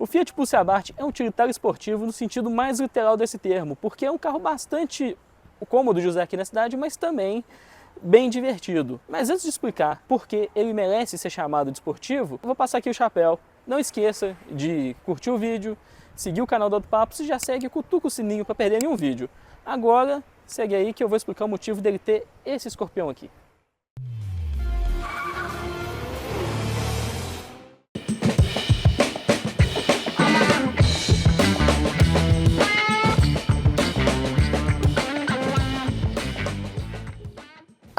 Fiat Pulse Abarth é um utilitário esportivo no sentido mais literal desse termo, porque é um carro bastante cômodo de usar aqui na cidade, mas também bem divertido. Mas antes de explicar por que ele merece ser chamado de esportivo, eu vou passar aqui o chapéu. Não esqueça de curtir o vídeo, seguir o canal do Auto Papos e já segue e cutuca o sininho para perder nenhum vídeo. Agora, segue aí que eu vou explicar o motivo dele ter esse escorpião aqui.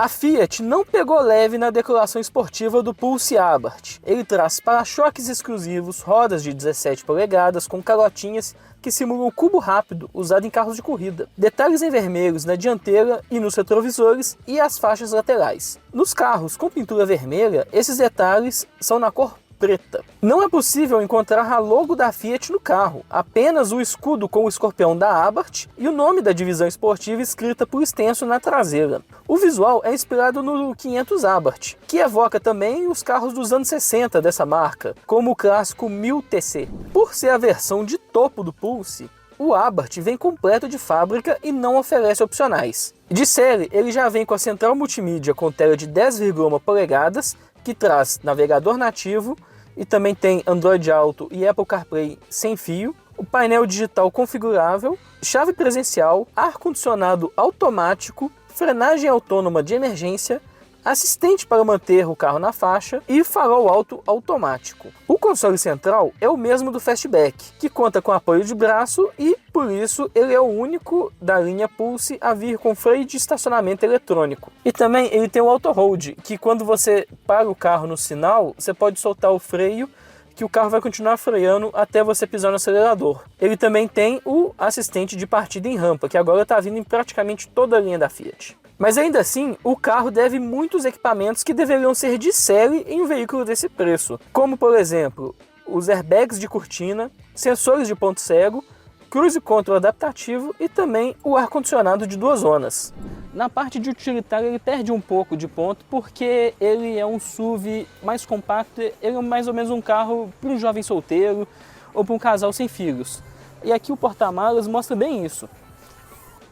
A Fiat não pegou leve na decoração esportiva do Pulse Abarth. Ele traz para-choques exclusivos, rodas de 17 polegadas com calotinhas que simulam o cubo rápido usado em carros de corrida, detalhes em vermelhos na dianteira e nos retrovisores e as faixas laterais. Nos carros com pintura vermelha, esses detalhes são na cor preta. Não é possível encontrar a logo da Fiat no carro, apenas o escudo com o escorpião da Abarth e o nome da divisão esportiva escrita por extenso na traseira. O visual é inspirado no 500 Abarth, que evoca também os carros dos anos 60 dessa marca, como o clássico 1000 TC. Por ser a versão de topo do Pulse, o Abarth vem completo de fábrica e não oferece opcionais. De série, ele já vem com a central multimídia com tela de 10,1 polegadas, que traz navegador nativo e também tem Android Auto e Apple CarPlay sem fio, o painel digital configurável, chave presencial, ar-condicionado automático, frenagem autônoma de emergência, assistente para manter o carro na faixa e farol alto automático. O console central é o mesmo do Fastback, que conta com apoio de braço e, por isso, ele é o único da linha Pulse a vir com freio de estacionamento eletrônico. E também ele tem o Auto Hold, que quando você para o carro no sinal, você pode soltar o freio que o carro vai continuar freando até você pisar no acelerador. Ele também tem o assistente de partida em rampa, que agora está vindo em praticamente toda a linha da Fiat. Mas ainda assim, o carro deve muitos equipamentos que deveriam ser de série em um veículo desse preço, como por exemplo, os airbags de cortina, sensores de ponto cego, cruise control adaptativo e também o ar-condicionado de 2 zonas. Na parte de utilitário ele perde um pouco de ponto porque ele é um SUV mais compacto, ele é mais ou menos um carro para um jovem solteiro ou para um casal sem filhos. E aqui o porta-malas mostra bem isso.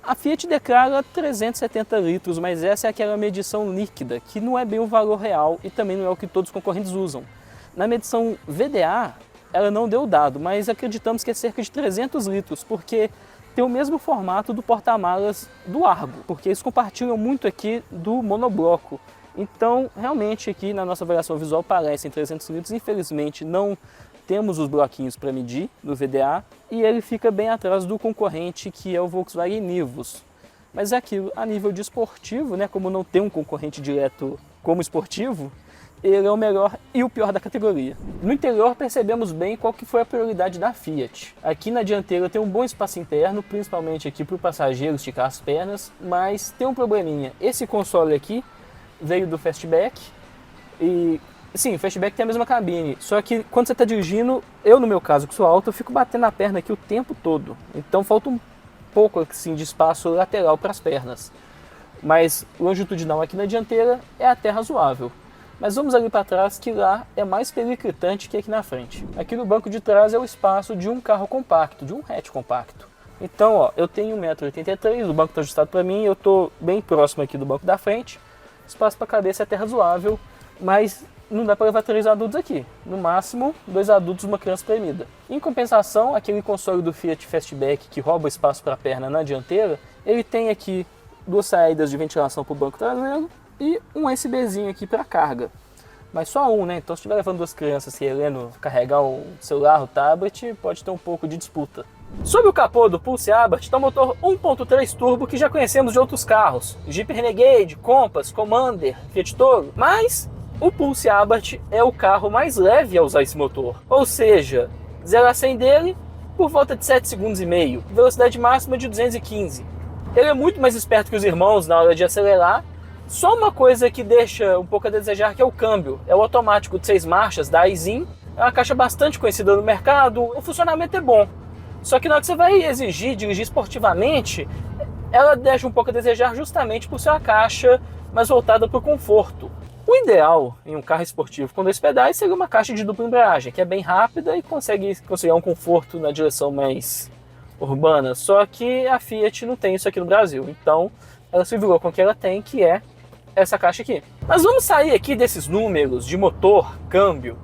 A Fiat declara 370 litros, mas essa é aquela medição líquida, que não é bem o valor real e também não é o que todos os concorrentes usam. Na medição VDA, ela não deu o dado, mas acreditamos que é cerca de 300 litros, porque tem o mesmo formato do porta-malas do Argo, porque eles compartilham muito aqui do monobloco. Então, realmente aqui na nossa avaliação visual parecem 300 litros, infelizmente não temos os bloquinhos para medir no VDA e ele fica bem atrás do concorrente que é o Volkswagen Nivus. Mas é aquilo, a nível de esportivo, né, como não tem um concorrente direto como esportivo, ele é o melhor e o pior da categoria. No interior percebemos bem qual que foi a prioridade da Fiat. Aqui na dianteira tem um bom espaço interno, principalmente aqui para o passageiro esticar as pernas, mas tem um probleminha. Esse console aqui veio do Fastback e sim, o Fastback tem a mesma cabine, só que quando você está dirigindo, eu no meu caso que sou alto, eu fico batendo a perna aqui o tempo todo. Então falta um pouco assim, de espaço lateral para as pernas. Mas longitudinal aqui na dianteira é até razoável. Mas vamos ali para trás que lá é mais periclitante que aqui na frente. Aqui no banco de trás é o espaço de um carro compacto, de um hatch compacto. Então ó, eu tenho 1,83 m, o banco está ajustado para mim, eu estou bem próximo aqui do banco da frente. O espaço para a cabeça é até razoável, mas não dá para levar 3 adultos aqui, no máximo 2 adultos e uma criança espremida. Em compensação, aquele console do Fiat Fastback que rouba espaço para a perna na dianteira, ele tem aqui 2 saídas de ventilação para o banco traseiro e um USBzinho aqui para carga. Mas só um, né? Então se estiver levando 2 crianças querendo carregar o celular, o tablet, pode ter um pouco de disputa. Sob o capô do Pulse Abarth está o motor 1.3 turbo que já conhecemos de outros carros, Jeep Renegade, Compass, Commander, Fiat Toro, mas o Pulse Abarth é o carro mais leve a usar esse motor, ou seja, 0 a 100 dele por volta de 7,5 segundos, velocidade máxima de 215. Ele é muito mais esperto que os irmãos na hora de acelerar, só uma coisa que deixa um pouco a desejar que é o câmbio, é o automático de 6 marchas da Aisin, é uma caixa bastante conhecida no mercado, o funcionamento é bom, só que na hora que você vai exigir dirigir esportivamente, ela deixa um pouco a desejar justamente por ser uma caixa mais voltada para o conforto. O ideal em um carro esportivo com 2 pedais seria uma caixa de dupla embreagem, que é bem rápida e consegue conseguir um conforto na direção mais urbana, só que a Fiat não tem isso aqui no Brasil, então ela se virou com o que ela tem, que é essa caixa aqui. Mas vamos sair aqui desses números de motor, câmbio.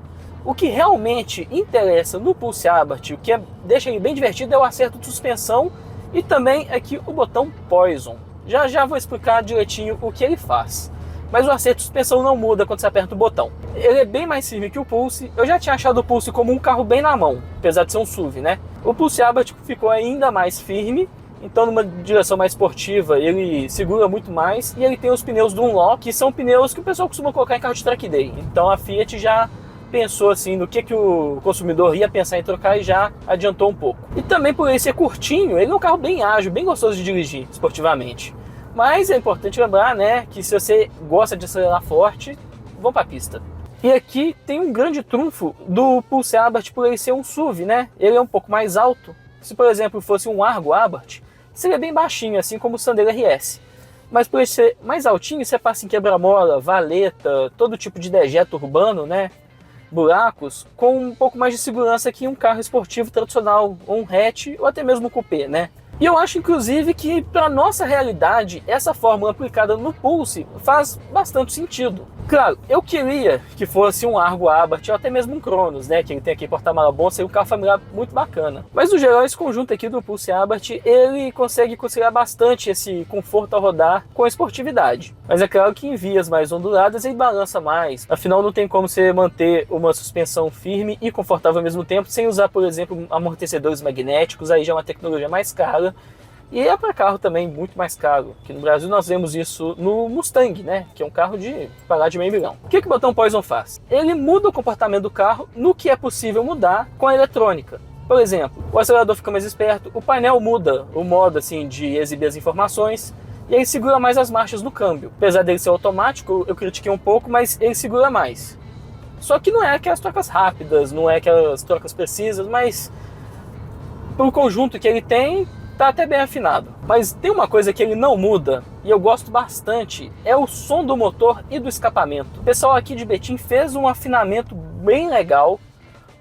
O que realmente interessa no Pulse Abarth, o que deixa ele bem divertido, é o acerto de suspensão e também aqui o botão Poison. Já já vou explicar direitinho o que ele faz. Mas o acerto de suspensão não muda quando você aperta o botão. Ele é bem mais firme que o Pulse. Eu já tinha achado o Pulse como um carro bem na mão, apesar de ser um SUV, né? O Pulse Abarth ficou ainda mais firme, então numa direção mais esportiva ele segura muito mais. E ele tem os pneus Dunlop, que são pneus que o pessoal costuma colocar em carro de track day. Então a Fiat já pensou assim no que o consumidor ia pensar em trocar e já adiantou um pouco. E também por ele ser curtinho, ele é um carro bem ágil, bem gostoso de dirigir esportivamente. Mas é importante lembrar, né, que se você gosta de acelerar forte, vamos para a pista. E aqui tem um grande trunfo do Pulse Abarth por ele ser um SUV, né? Ele é um pouco mais alto. Se, por exemplo, fosse um Argo Abarth, seria bem baixinho, assim como o Sandero RS. Mas por ele ser mais altinho, você passa em quebra-mola, valeta, todo tipo de dejeto urbano, né? Buracos, com um pouco mais de segurança que um carro esportivo tradicional, ou um hatch, ou até mesmo um coupé, né? E eu acho, inclusive, que para nossa realidade, essa fórmula aplicada no Pulse faz bastante sentido. Claro, eu queria que fosse um Argo Abarth ou até mesmo um Cronos, né? Que ele tem aqui porta-mala bom, seria um carro familiar muito bacana. Mas no geral, esse conjunto aqui do Pulse Abarth, ele consegue conciliar bastante esse conforto ao rodar com a esportividade. Mas é claro que em vias mais onduladas ele balança mais. Afinal, não tem como você manter uma suspensão firme e confortável ao mesmo tempo sem usar, por exemplo, amortecedores magnéticos. Aí já é uma tecnologia mais cara. E é para carro também muito mais caro. Aqui no Brasil nós vemos isso no Mustang, né? Que é um carro de pagar de $500 mil. O que o botão Poison faz? Ele muda o comportamento do carro no que é possível mudar com a eletrônica. Por exemplo, o acelerador fica mais esperto, o painel muda o modo assim, de exibir as informações e ele segura mais as marchas no câmbio. Apesar dele ser automático, eu critiquei um pouco, mas ele segura mais. Só que não é aquelas trocas rápidas, não é aquelas trocas precisas, mas pelo conjunto que ele tem, tá até bem afinado. Mas tem uma coisa que ele não muda, e eu gosto bastante, é o som do motor e do escapamento. O pessoal aqui de Betim fez um afinamento bem legal.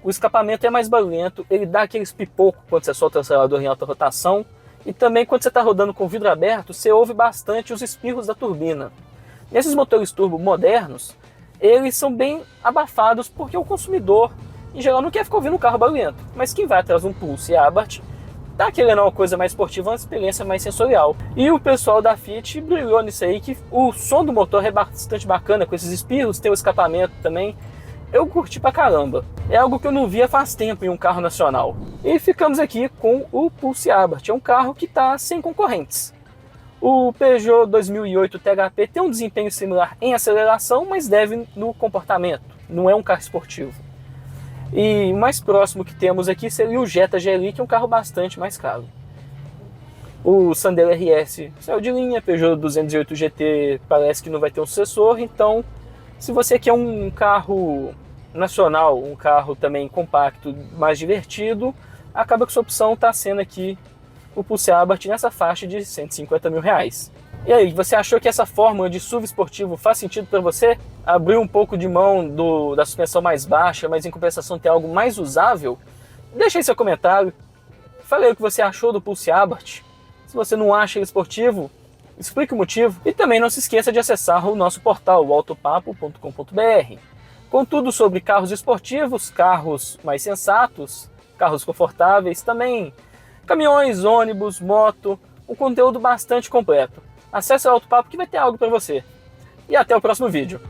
O escapamento é mais barulhento, ele dá aqueles pipocos quando você solta o acelerador em alta rotação. E também quando você está rodando com o vidro aberto, você ouve bastante os espirros da turbina. Nesses motores turbo modernos, eles são bem abafados porque o consumidor, em geral, não quer ficar ouvindo um carro barulhento. Mas quem vai atrás de um Pulse Abarth tá querendo uma coisa mais esportiva, uma experiência mais sensorial. E o pessoal da Fiat brilhou nisso aí, que o som do motor é bastante bacana, com esses espirros, tem o escapamento também. Eu curti pra caramba. É algo que eu não via faz tempo em um carro nacional. E ficamos aqui com o Pulse Abarth. É um carro que está sem concorrentes. O Peugeot 2008 THP tem um desempenho similar em aceleração, mas deve no comportamento. Não é um carro esportivo. E o mais próximo que temos aqui seria o Jetta GLI, que é um carro bastante mais caro. O Sandero RS saiu de linha, Peugeot 208 GT parece que não vai ter um sucessor, então se você quer um carro nacional, um carro também compacto, mais divertido, acaba que sua opção está sendo aqui o Pulse Abarth nessa faixa de R$150 mil. E aí, você achou que essa fórmula de SUV esportivo faz sentido para você? Abrir um pouco de mão da suspensão mais baixa, mas em compensação ter algo mais usável? Deixa aí seu comentário. Fale aí o que você achou do Pulse Abarth. Se você não acha ele esportivo, explique o motivo. E também não se esqueça de acessar o nosso portal, o autopapo.com.br, com tudo sobre carros esportivos, carros mais sensatos, carros confortáveis, também caminhões, ônibus, moto, um conteúdo bastante completo. Acesse o Autopapo que vai ter algo para você. E até o próximo vídeo.